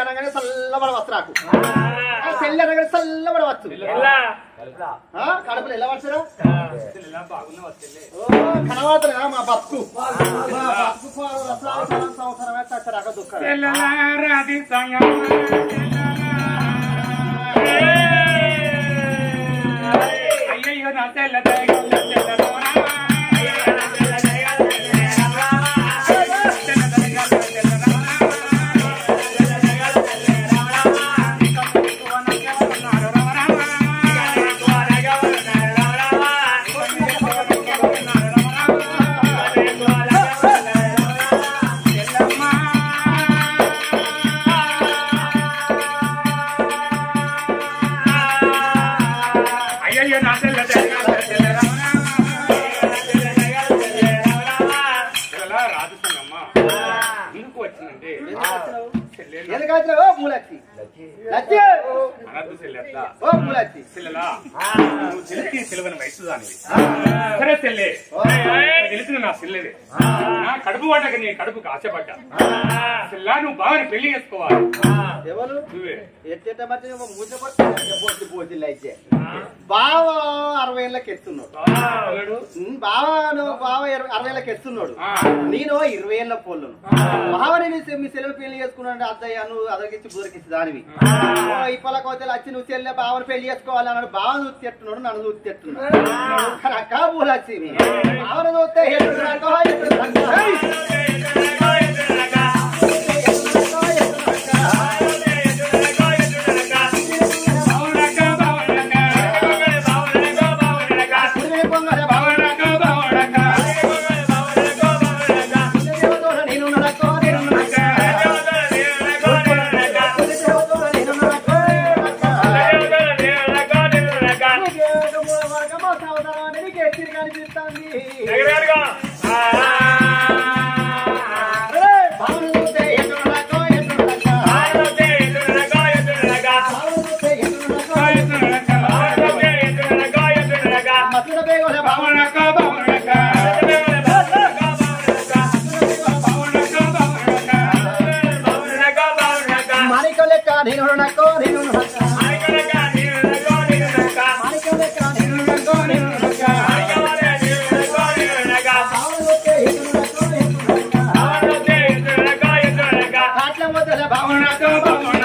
అనగానే చల్లబడవచ్చు నాకు చెల్లి అనగానే చల్లబడవచ్చు కడుపులు ఎలా వచ్చారా కనబడుతున్నా మా బతుకు సంవత్సరమే చచ్చరాక దుఃఖం అయ్యో నా తెల్ల కడుపు వాటక నీ కడుపుకి ఆశపడ్డా చెల్లా నువ్వు బాగా పెళ్లి చేసుకోవాలి ఎవరు బావ 60 ఏళ్ళకి ఎత్తున్నాడు బావ 60 ఏళ్ళకి ఎత్తున్నాడు నేను 20 ఏళ్ళ పోలను బావని మీ సెలవు పెళ్లి చేసుకున్నాడు అద్దయ్య నువ్వు అదగిచ్చి బుదరికిచ్చి దానివి ఇప్పల కోతలు వచ్చి నువ్వు చెల్లె బావని పెళ్లి చేసుకోవాలి అన్నాడు బావ చూసి తెట్టున్నాడు నన్ను చూసి తెట్టున్నాడు అక్క పూలచ్చి బావను చూస్తే భావన